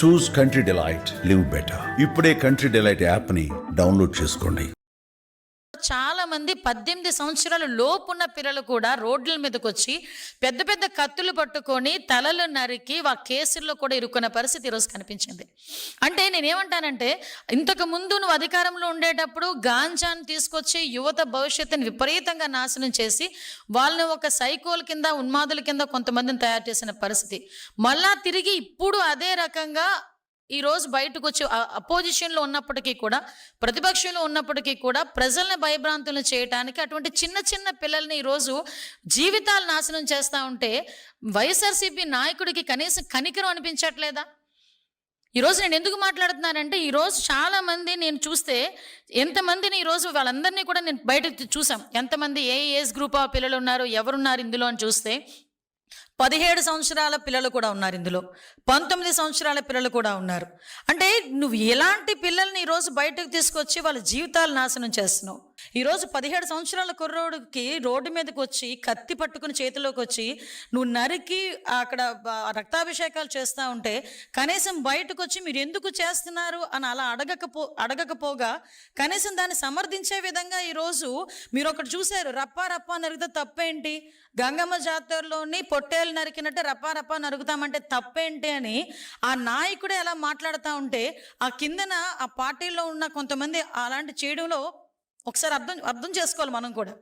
చూస్ country delight, live better. ఇప్పుడే country delight యాప్ని download చేసుకోండి. చాలా మంది 18 సంవత్సరాల లోపున్న పిల్లలు కూడా రోడ్ల మీదకి వచ్చి పెద్ద పెద్ద కత్తులు పట్టుకొని తలలు నరికి కేసుల్లో కూడా ఇరుక్కున్న పరిస్థితి ఈరోజు కనిపించింది. అంటే నేనేమంటానంటే, ఇంతకు ముందు నువ్వు అధికారంలో ఉండేటప్పుడు గాంజాను తీసుకొచ్చి యువత భవిష్యత్తుని విపరీతంగా నాశనం చేసి వాళ్ళని ఒక సైకోల కింద, ఉన్మాదుల కింద కొంతమందిని తయారు చేసిన పరిస్థితి. మళ్ళా తిరిగి ఇప్పుడు అదే రకంగా ఈరోజు బయటకు వచ్చి అపోజిషన్లో ఉన్నప్పటికీ కూడా, ప్రతిపక్షంలో ఉన్నప్పటికీ కూడా ప్రజల్ని భయభ్రాంతులను చేయడానికి అటువంటి చిన్న చిన్న పిల్లల్ని ఈరోజు జీవితాలు నాశనం చేస్తూ ఉంటే వైఎస్ఆర్సీపీ నాయకుడికి కనీసం కనికరం అనిపించట్లేదా? ఈరోజు నేను ఎందుకు మాట్లాడుతున్నానంటే, ఈరోజు చాలామంది నేను చూస్తే ఎంతమందిని ఈరోజు వాళ్ళందరినీ కూడా నేను బయటకు చూసాం. ఎంతమంది ఏ ఏజ్ గ్రూప్ ఆఫ్ పిల్లలు ఉన్నారు, ఎవరున్నారు ఇందులో అని చూస్తే 17 సంవత్సరాల పిల్లలు కూడా ఉన్నారు ఇందులో, 19 సంవత్సరాల పిల్లలు కూడా ఉన్నారు. అంటే నువ్వు ఎలాంటి పిల్లల్ని ఈరోజు బయటకు తీసుకొచ్చి వాళ్ళ జీవితాలు నాశనం చేస్తున్నావు? ఈరోజు 17 సంవత్సరాల కుర్రోడికి రోడ్డు మీదకి వచ్చి కత్తి పట్టుకుని చేతిలోకి వచ్చి నువ్వు నరికి అక్కడ రక్తాభిషేకాలు చేస్తూ ఉంటే కనీసం బయటకు వచ్చి మీరు ఎందుకు చేస్తున్నారు అని అలా అడగకపోగా కనీసం దాన్ని సమర్థించే విధంగా ఈరోజు మీరు ఒకటి చూశారు, రప్పా రప్పా నరిగితే తప్పేంటి, గంగమ్మ జాతరలోని పొట్టేలు నరికినట్టే రప్పా రప్పా నరుగుతామంటే తప్పేంటి అని ఆ నాయకుడే అలా మాట్లాడుతూ ఉంటే ఆ కిందన ఆ పార్టీలో ఉన్న కొంతమంది అలాంటి చేయడంలో ఒకసారి అర్థం చేసుకోవాలి మనం కూడా.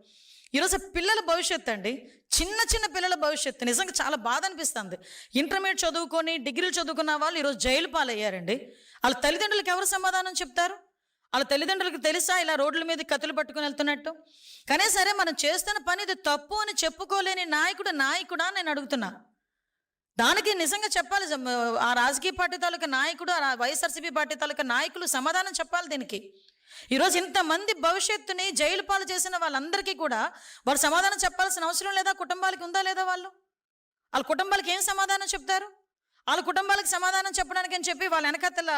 ఈరోజు పిల్లల భవిష్యత్తు అండి, చిన్న చిన్న పిల్లల భవిష్యత్తు నిజంగా చాలా బాధ అనిపిస్తుంది. ఇంటర్మీడియట్ చదువుకొని డిగ్రీలు చదువుకున్న వాళ్ళు ఈరోజు జైలు పాలయ్యారండి. వాళ్ళ తల్లిదండ్రులకు ఎవరు సమాధానం చెప్తారు? వాళ్ళ తల్లిదండ్రులకు తెలుసా ఇలా రోడ్ల మీద కత్తులు పట్టుకుని వెళ్తున్నట్టు? కానీ సరే, మనం చేస్తున్న పని ఇది తప్పు అని చెప్పుకోలేని నాయకుడా నేను అడుగుతున్నా. దానికి నిజంగా చెప్పాలి, ఆ రాజకీయ పార్టీ తాలూకా నాయకుడు, ఆ వైఎస్ఆర్సీపీ పార్టీ తాలూకా నాయకులు సమాధానం చెప్పాలి దీనికి. ఈరోజు ఇంతమంది భవిష్యత్తుని జైలు పాలు చేసిన వాళ్ళందరికీ కూడా వారు సమాధానం చెప్పాల్సిన అవసరం లేదా? కుటుంబాలకి ఉందా లేదా? వాళ్ళ కుటుంబాలకి ఏం సమాధానం చెప్తారు? వాళ్ళ కుటుంబాలకు సమాధానం చెప్పడానికి అని చెప్పి వాళ్ళ వెనకత్తల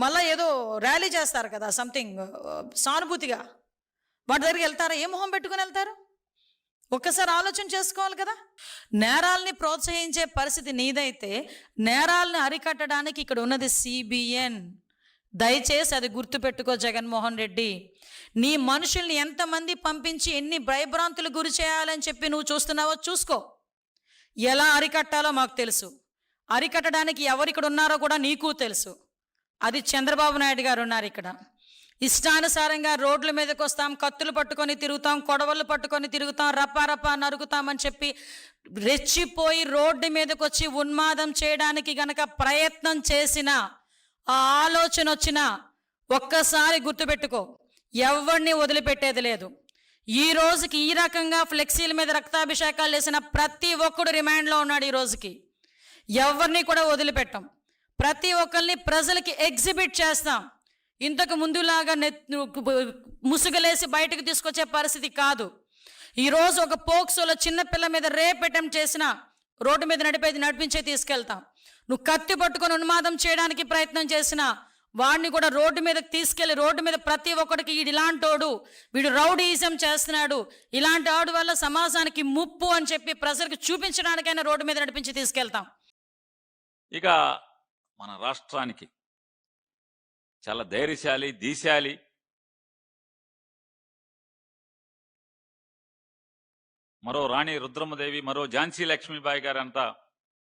మళ్ళీ ఏదో ర్యాలీ చేస్తారు కదా, సంథింగ్ సానుభూతిగా, వాటి దగ్గరికి వెళ్తారా? ఏ మొహం పెట్టుకుని వెళ్తారు? ఒక్కసారి ఆలోచన చేసుకోవాలి కదా. నేరాల్ని ప్రోత్సహించే పరిస్థితి నీదైతే నేరాల్ని అరికట్టడానికి ఇక్కడ ఉన్నది CBN. దయచేసి అది గుర్తుపెట్టుకో జగన్మోహన్ రెడ్డి. నీ మనుషుల్ని ఎంతమంది పంపించి ఎన్ని భయభ్రాంతులు గురి చేయాలని చెప్పి నువ్వు చూస్తున్నావో చూసుకో. ఎలా అరికట్టాలో మాకు తెలుసు, అరికట్టడానికి ఎవరు ఇక్కడ ఉన్నారో కూడా నీకు తెలుసు. అది చంద్రబాబు నాయుడు గారు ఉన్నారు ఇక్కడ. ఇష్టానుసారంగా రోడ్ల మీదకి వస్తాం, కత్తులు పట్టుకొని తిరుగుతాం, కొడవళ్ళు పట్టుకొని తిరుగుతాం, రప్పా రప్పా నరుగుతామని చెప్పి రెచ్చిపోయి రోడ్డు మీదకి వచ్చి ఉన్మాదం చేయడానికి గనక ప్రయత్నం చేసిన, ఆ ఆలోచన వచ్చినా ఒక్కసారి గుర్తుపెట్టుకో, ఎవరిని వదిలిపెట్టేది లేదు. ఈ రోజుకి ఈ రకంగా ఫ్లెక్సీల మీద రక్తాభిషేకాలు చేసిన ప్రతి ఒక్కడు రిమాండ్లో ఉన్నాడు. ఈ రోజుకి ఎవరిని కూడా వదిలిపెట్టాం. ప్రతి ఒక్కరిని ప్రజలకి ఎగ్జిబిట్ చేస్తాం. ఇంతకు ముందులాగా ముసుగులేసి బయటకు తీసుకొచ్చే పరిస్థితి కాదు. ఈరోజు ఒక పోక్సోలో చిన్న పిల్ల మీద రేప్ అటెంప్ట్ చేసిన రోడ్డు మీద నడిపించే తీసుకెళ్తాం. నువ్వు కత్తి పట్టుకొని ఉన్మాదం చేయడానికి ప్రయత్నం చేసినా వాడిని కూడా రోడ్డు మీదకి తీసుకెళ్ళి రోడ్డు మీద ప్రతి ఒక్కడికి వీడు ఇలాంటోడు, వీడు రౌడీయిజం చేస్తున్నాడు, ఇలాంటి ఆడు వల్ల సమాజానికి ముప్పు అని చెప్పి ప్రజలకు చూపించడానికైనా రోడ్డు మీద నడిపించి తీసుకెళ్తాం. ఇక మన రాష్ట్రానికి చాలా ధైర్యశాలి, దీశాలి, మరో రాణి రుద్రమ్మదేవి, మరో ఝాన్సీ లక్ష్మీబాయి గారు అంతా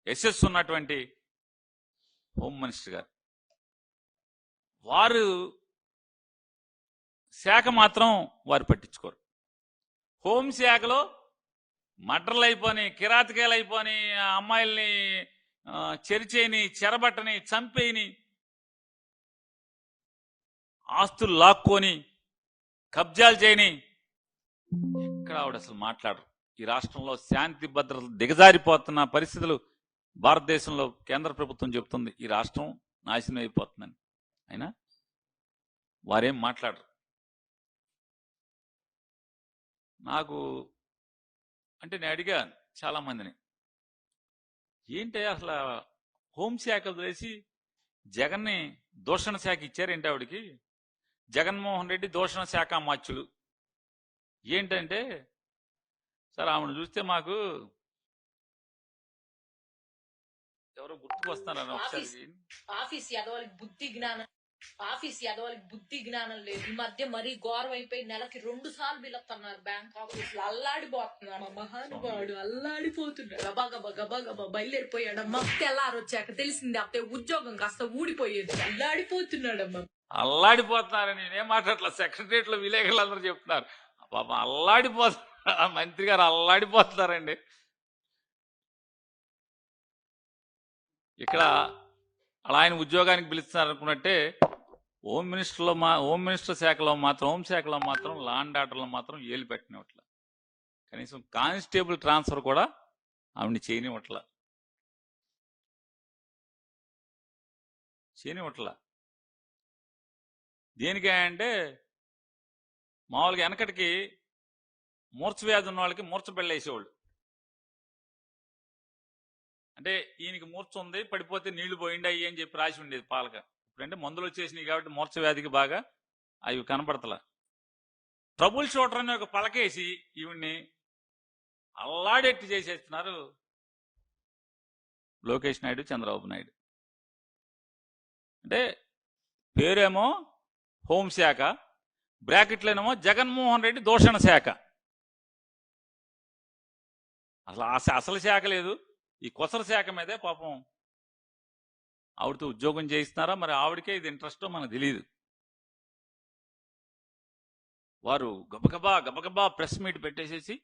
యశస్సు ఉన్నటువంటి హోమ్ మినిస్టర్ గారు, వారు శాఖ మాత్రం వారు పట్టించుకోరు. హోంశాఖలో మర్డర్లు అయిపోయి, కిరాతకాయలు అయిపోయి, అమ్మాయిల్ని చెరిచేయని, చెరబట్టని, చంపేయని, ఆస్తులు లాక్కొని కబ్జాలు చేయని, ఇక్కడ ఆవిడ అసలు మాట్లాడరు. ఈ రాష్ట్రంలో శాంతి భద్రతలు దిగజారిపోతున్న పరిస్థితులు భారతదేశంలో కేంద్ర ప్రభుత్వం చెబుతుంది ఈ రాష్ట్రం నాశనం అయిపోతుందని. అయినా వారేం మాట్లాడరు. నాకు అంటే నేను అడిగాను చాలా మందిని, ఏంటి అసలు హోంశాఖలు వేసి జగన్ని దూషణ శాఖ ఇచ్చారేంటి ఆవిడికి? జగన్మోహన్ రెడ్డి దూషణ శాఖ అమాత్యులు ఏంటంటే, సార్ ఆవిడ చూస్తే మాకు ఎవరో గుర్తుకు వస్తున్నారని ఒకసారి ఆఫీస్ ఎదవలకి బుద్ధి జ్ఞానం లేదు. ఈ మధ్య మరీ ఘోరం అయిపోయి నెలకి 2 సార్లు బిల్లుతున్నారు బ్యాంక్ ఆఫీస్ లో. అల్లాడిపోతున్నాడు మహానుభావుడు, అల్లాడిపోతున్నాడు. గబా బయలుదేరిపోయాడమ్మా. తెల్లారు వచ్చాక తెలిసింది అప్పుడే ఉద్యోగం కాస్త ఊడిపోయేది. అల్లాడిపోతున్నాడమ్మా. అల్లాడిపోతున్నారని నేనేం మాట్లాడట్లా, సెక్రటరియట్ లో విలేకరులు అందరూ చెప్తున్నారు పాప అల్లాడిపోతున్నారు, మంత్రి గారు అల్లాడిపోతున్నారండి. ఇక్కడ అలా ఆయన ఉద్యోగానికి పిలుస్తున్నారు అనుకున్నట్టే హోమ్ మినిస్టర్ శాఖలో మాత్రం, హోంశాఖలో మాత్రం, లా అండ్ ఆర్డర్లో మాత్రం ఏలు పెట్టినట్ల. కనీసం కానిస్టేబుల్ ట్రాన్స్ఫర్ కూడా ఆవిడని చేయనివట్ల. దేనికే అంటే మామూలుగా వెనకటికి మూర్ఛ వ్యాధి ఉన్న వాళ్ళకి మూర్ఛ బెళ్ళేసేవాళ్ళు. అంటే ఈయనకి మూర్ఛ ఉంది, పడిపోతే నీళ్లు పోయిండాయి అని చెప్పి రాసి ఉండేది పాలక. ఇప్పుడంటే మందులు వచ్చేసినాయి కాబట్టి మూర్ఛ వ్యాధికి బాగా అవి కనపడతలా. ట్రబుల్ షూటర్ అని ఒక పలకేసి ఈవిడ్ని అల్లాడెట్టి చేసేస్తున్నారు లోకేష్ నాయుడు, చంద్రబాబు నాయుడు. అంటే పేరేమో హోంశాఖ, బ్రాకెట్లోనేమో జగన్మోహన్ రెడ్డి దూషణ శాఖ. అసలు శాఖ లేదు, ఈ కొసల శాఖ మీదే పాపం ఆవిడతో ఉద్యోగం చేయిస్తున్నారా మరి ఆవిడకే ఇది ఇంట్రెస్టో మనకు తెలియదు. వారు గబగబా ప్రెస్ మీట్ పెట్టేసేసి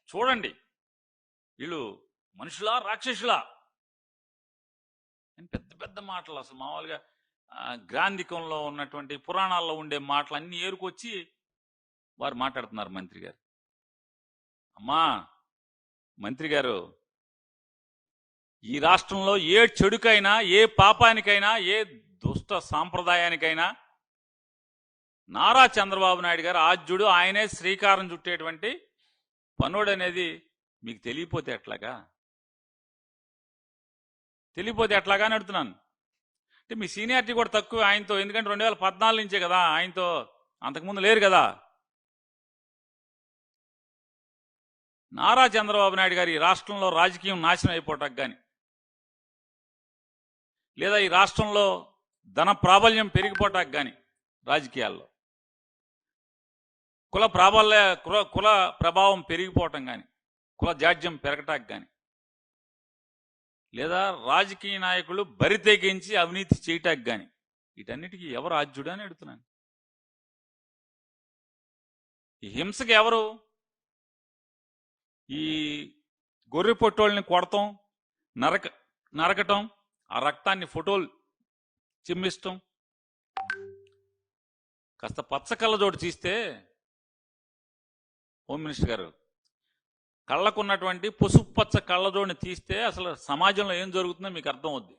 చూడండి వీళ్ళు మనుషులా రాక్షసులా అని పెద్ద పెద్ద మాటలు, అసలు మామూలుగా గ్రాంధికంలో ఉన్నటువంటి పురాణాల్లో ఉండే మాటలు అన్ని ఏరుకొచ్చి వారు మాట్లాడుతున్నారు మంత్రి గారు. అమ్మా మంత్రి గారు, ఈ రాష్ట్రంలో ఏ చెడుకైనా, ఏ పాపానికైనా, ఏ దుష్ట సాంప్రదాయానికైనా నారా చంద్రబాబు నాయుడు గారు ఆద్యుడు, ఆయనే శ్రీకారం చుట్టేటువంటి పనుడు అనేది మీకు తెలియపోతే ఎట్లాగా అని అడుగుతున్నాను. అంటే మీ సీనియారిటీ కూడా తక్కువ ఆయనతో, ఎందుకంటే 2014 నుంచే కదా ఆయనతో, అంతకుముందు లేరు కదా. నారా చంద్రబాబు నాయుడు గారు ఈ రాష్ట్రంలో రాజకీయం నాశనం అయిపోవటానికి కానీ, లేదా ఈ రాష్ట్రంలో ధన ప్రాబల్యం పెరిగిపోవటానికి కానీ, రాజకీయాల్లో కుల ప్రభావం పెరిగిపోవటం కానీ, కుల జాడ్యం పెరగటానికి కానీ, లేదా రాజకీయ నాయకులు బరి తెగించి అవినీతి చేయటానికి కానీ, వీటన్నిటికీ ఎవరు ఆద్యుడు అని అడుగుతున్నాను. ఈ హింసకి ఎవరు? ఈ గొర్రె పొట్టోళ్ళని కొడతాం, నరకటం, ఆ రక్తాన్ని ఫోటోలు చిమ్మిష్టం, కాస్త పచ్చ కళ్ళజోడు తీస్తే హోమ్ మినిస్టర్ గారు కళ్ళకున్నటువంటి పసుపు పచ్చ కళ్ళజోడిని తీస్తే అసలు సమాజంలో ఏం జరుగుతుందో మీకు అర్థం అవుద్ది.